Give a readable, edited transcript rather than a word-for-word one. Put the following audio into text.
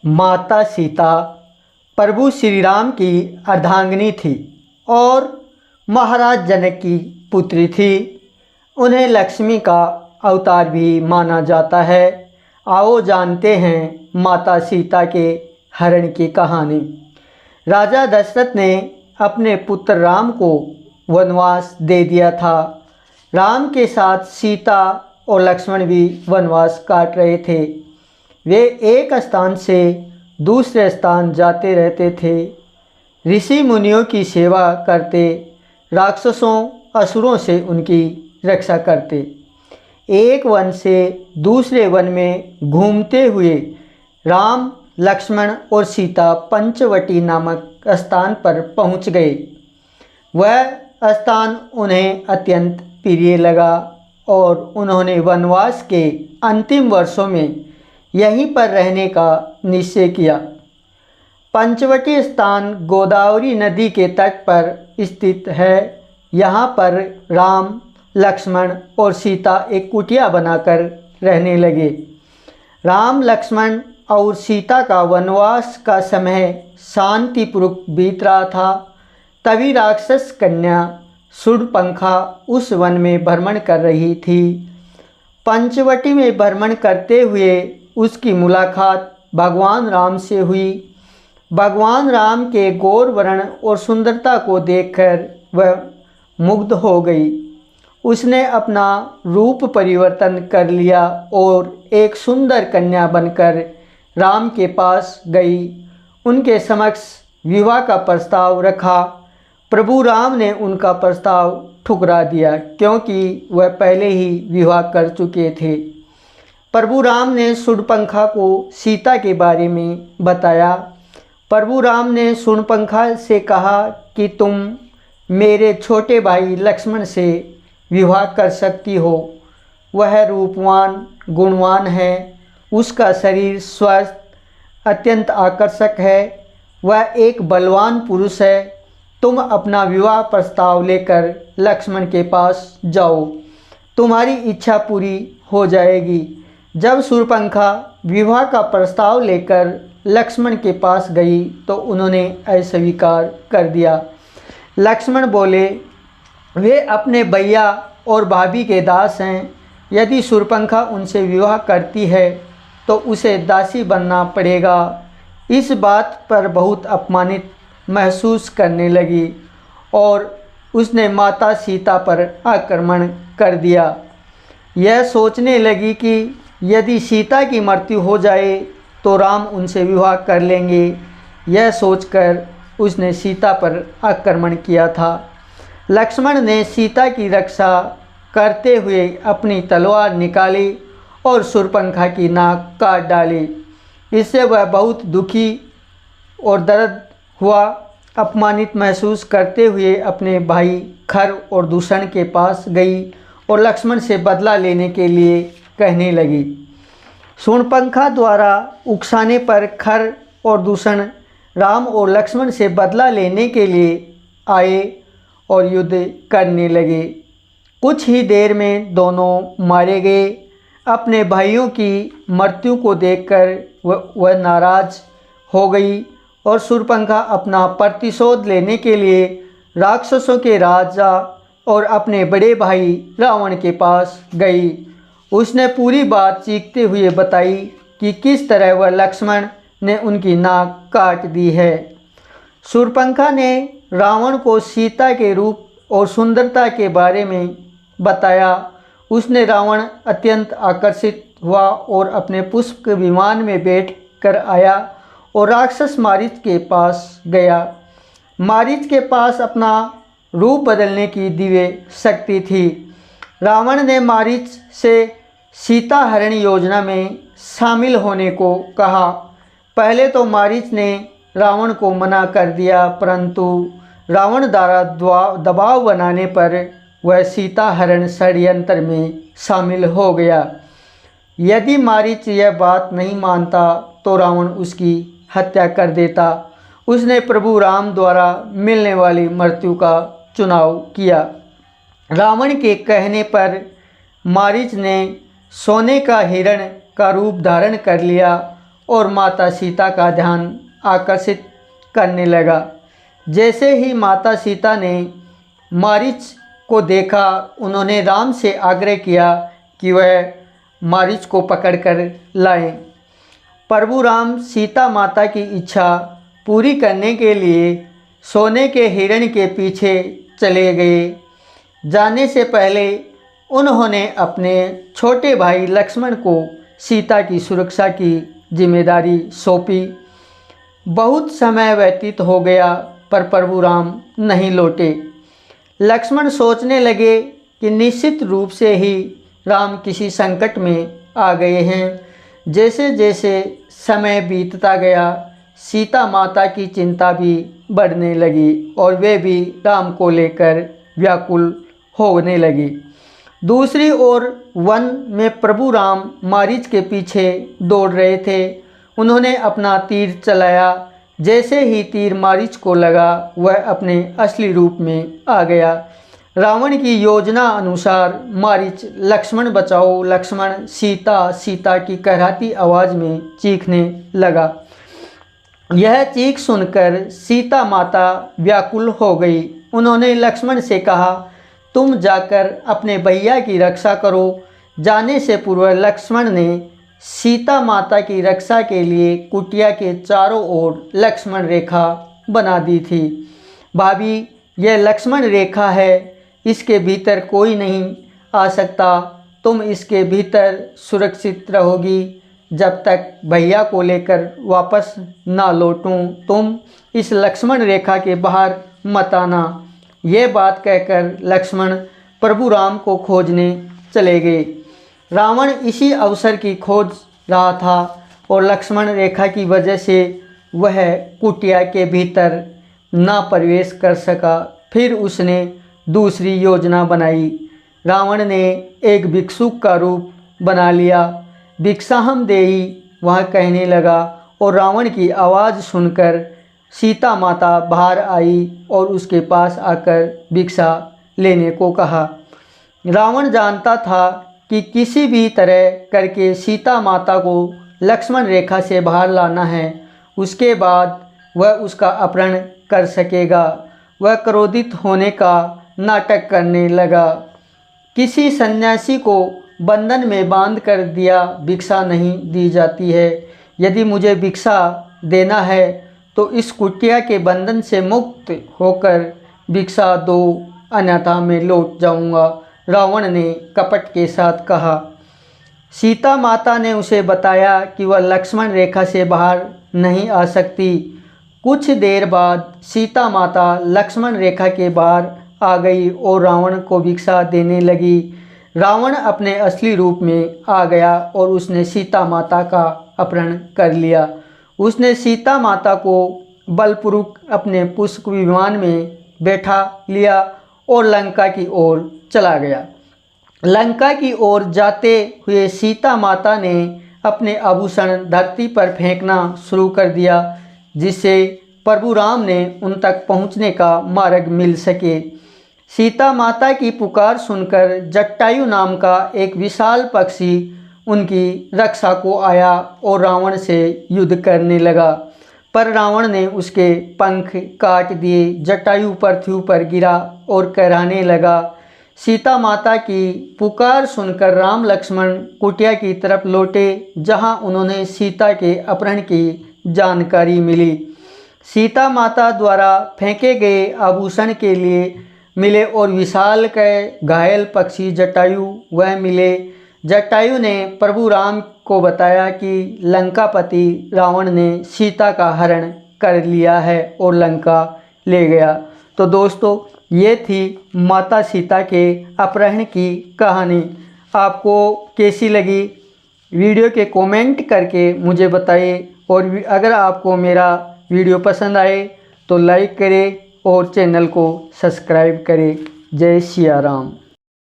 माता सीता प्रभु श्री राम की अर्धांगिनी थी और महाराज जनक की पुत्री थी। उन्हें लक्ष्मी का अवतार भी माना जाता है। आओ जानते हैं माता सीता के हरण की कहानी। राजा दशरथ ने अपने पुत्र राम को वनवास दे दिया था। राम के साथ सीता और लक्ष्मण भी वनवास काट रहे थे। वे एक स्थान से दूसरे स्थान जाते रहते थे। ऋषि मुनियों की सेवा करते, राक्षसों असुरों से उनकी रक्षा करते। एक वन से दूसरे वन में घूमते हुए राम, लक्ष्मण और सीता पंचवटी नामक स्थान पर पहुंच गए। वह स्थान उन्हें अत्यंत प्रिय लगा और उन्होंने वनवास के अंतिम वर्षों में यहीं पर रहने का निश्चय किया। पंचवटी स्थान गोदावरी नदी के तट पर स्थित है। यहाँ पर राम, लक्ष्मण और सीता एक कुटिया बनाकर रहने लगे। राम, लक्ष्मण और सीता का वनवास का समय शांतिपूर्वक बीत रहा था। तभी राक्षस कन्या शूर्पणखा उस वन में भ्रमण कर रही थी। पंचवटी में भ्रमण करते हुए उसकी मुलाकात भगवान राम से हुई। भगवान राम के गौर वर्ण और सुंदरता को देखकर वह मुग्ध हो गई। उसने अपना रूप परिवर्तन कर लिया और एक सुंदर कन्या बनकर राम के पास गई। उनके समक्ष विवाह का प्रस्ताव रखा। प्रभु राम ने उनका प्रस्ताव ठुकरा दिया क्योंकि वह पहले ही विवाह कर चुके थे। प्रभु राम ने शूर्पणखा को सीता के बारे में बताया। प्रभु राम ने शूर्पणखा से कहा कि तुम मेरे छोटे भाई लक्ष्मण से विवाह कर सकती हो। वह रूपवान, गुणवान है। उसका शरीर स्वस्थ, अत्यंत आकर्षक है। वह एक बलवान पुरुष है। तुम अपना विवाह प्रस्ताव लेकर लक्ष्मण के पास जाओ, तुम्हारी इच्छा पूरी हो जाएगी। जब शूर्पणखा विवाह का प्रस्ताव लेकर लक्ष्मण के पास गई तो उन्होंने अस्वीकार कर दिया। लक्ष्मण बोले, वे अपने भैया और भाभी के दास हैं। यदि शूर्पणखा उनसे विवाह करती है तो उसे दासी बनना पड़ेगा। इस बात पर बहुत अपमानित महसूस करने लगी और उसने माता सीता पर आक्रमण कर दिया। यह सोचने लगी कि यदि सीता की मृत्यु हो जाए तो राम उनसे विवाह कर लेंगे। यह सोचकर उसने सीता पर आक्रमण किया था। लक्ष्मण ने सीता की रक्षा करते हुए अपनी तलवार निकाली और शूर्पणखा की नाक काट डाली। इससे वह बहुत दुखी और दर्द हुआ। अपमानित महसूस करते हुए अपने भाई खर और दूषण के पास गई और लक्ष्मण से बदला लेने के लिए कहने लगी। शूर्पणखा द्वारा उकसाने पर खर और दूषण राम और लक्ष्मण से बदला लेने के लिए आए और युद्ध करने लगे। कुछ ही देर में दोनों मारे गए। अपने भाइयों की मृत्यु को देखकर वह नाराज हो गई और शूर्पणखा अपना प्रतिशोध लेने के लिए राक्षसों के राजा और अपने बड़े भाई रावण के पास गई। उसने पूरी बात चीखते हुए बताई कि किस तरह वह लक्ष्मण ने उनकी नाक काट दी है। शूर्पणखा ने रावण को सीता के रूप और सुंदरता के बारे में बताया। उसने रावण अत्यंत आकर्षित हुआ और अपने पुष्प विमान में बैठ कर आया और राक्षस मारीच के पास गया। मारीच के पास अपना रूप बदलने की दिव्य शक्ति थी। रावण ने मारीच से सीता हरण योजना में शामिल होने को कहा। पहले तो मारीच ने रावण को मना कर दिया, परंतु रावण द्वारा दबाव बनाने पर वह सीता हरण षड्यंत्र में शामिल हो गया। यदि मारीच यह बात नहीं मानता तो रावण उसकी हत्या कर देता। उसने प्रभु राम द्वारा मिलने वाली मृत्यु का चुनाव किया। रावण के कहने पर मारीच ने सोने का हिरण का रूप धारण कर लिया और माता सीता का ध्यान आकर्षित करने लगा। जैसे ही माता सीता ने मारीच को देखा, उन्होंने राम से आग्रह किया कि वह मारीच को पकड़कर लाएं। प्रभु राम सीता माता की इच्छा पूरी करने के लिए सोने के हिरण के पीछे चले गए। जाने से पहले उन्होंने अपने छोटे भाई लक्ष्मण को सीता की सुरक्षा की जिम्मेदारी सौंपी। बहुत समय व्यतीत हो गया पर प्रभु राम नहीं लौटे। लक्ष्मण सोचने लगे कि निश्चित रूप से ही राम किसी संकट में आ गए हैं। जैसे जैसे समय बीतता गया, सीता माता की चिंता भी बढ़ने लगी और वे भी राम को लेकर व्याकुल होने लगी। दूसरी ओर वन में प्रभु राम मारीच के पीछे दौड़ रहे थे। उन्होंने अपना तीर चलाया। जैसे ही तीर मारीच को लगा, वह अपने असली रूप में आ गया। रावण की योजना अनुसार मारीच लक्ष्मण बचाओ लक्ष्मण, सीता सीता की कहराती आवाज़ में चीखने लगा। यह चीख सुनकर सीता माता व्याकुल हो गई। उन्होंने लक्ष्मण से कहा, तुम जाकर अपने भैया की रक्षा करो। जाने से पूर्व लक्ष्मण ने सीता माता की रक्षा के लिए कुटिया के चारों ओर लक्ष्मण रेखा बना दी थी। भाभी, यह लक्ष्मण रेखा है, इसके भीतर कोई नहीं आ सकता। तुम इसके भीतर सुरक्षित रहोगी जब तक भैया को लेकर वापस ना लौटूं। तुम इस लक्ष्मण रेखा के बाहर मत आना। ये बात कहकर लक्ष्मण प्रभु राम को खोजने चले गए। रावण इसी अवसर की खोज रहा था और लक्ष्मण रेखा की वजह से वह कुटिया के भीतर ना प्रवेश कर सका। फिर उसने दूसरी योजना बनाई। रावण ने एक भिक्षुक का रूप बना लिया। भिक्षाहम देहि वह कहने लगा और रावण की आवाज़ सुनकर सीता माता बाहर आई और उसके पास आकर भिक्षा लेने को कहा। रावण जानता था कि किसी भी तरह करके सीता माता को लक्ष्मण रेखा से बाहर लाना है, उसके बाद वह उसका अपहरण कर सकेगा। वह क्रोधित होने का नाटक करने लगा। किसी सन्यासी को बंधन में बांध कर दिया भिक्षा नहीं दी जाती है। यदि मुझे भिक्षा देना है तो इस कुटिया के बंधन से मुक्त होकर भिक्षा दो, अन्यथा मैं लौट जाऊंगा, रावण ने कपट के साथ कहा। सीता माता ने उसे बताया कि वह लक्ष्मण रेखा से बाहर नहीं आ सकती। कुछ देर बाद सीता माता लक्ष्मण रेखा के बाहर आ गई और रावण को भिक्षा देने लगी। रावण अपने असली रूप में आ गया और उसने सीता माता का अपहरण कर लिया। उसने सीता माता को बलपूर्वक अपने पुष्प विमान में बैठा लिया और लंका की ओर चला गया। लंका की ओर जाते हुए सीता माता ने अपने आभूषण धरती पर फेंकना शुरू कर दिया, जिससे प्रभु राम ने उन तक पहुंचने का मार्ग मिल सके। सीता माता की पुकार सुनकर जटायु नाम का एक विशाल पक्षी उनकी रक्षा को आया और रावण से युद्ध करने लगा, पर रावण ने उसके पंख काट दिए। जटायु पृथ्वी पर गिरा और कहराने लगा। सीता माता की पुकार सुनकर राम लक्ष्मण कुटिया की तरफ लौटे, जहां उन्होंने सीता के अपहरण की जानकारी मिली। सीता माता द्वारा फेंके गए आभूषण के लिए मिले और विशाल के घायल पक्षी जटायु वह मिले। जटायु ने प्रभु राम को बताया कि लंकापति रावण ने सीता का हरण कर लिया है और लंका ले गया। तो दोस्तों, ये थी माता सीता के अपहरण की कहानी। आपको कैसी लगी वीडियो के कमेंट करके मुझे बताइए, और अगर आपको मेरा वीडियो पसंद आए तो लाइक करें और चैनल को सब्सक्राइब करें। जय सिया राम।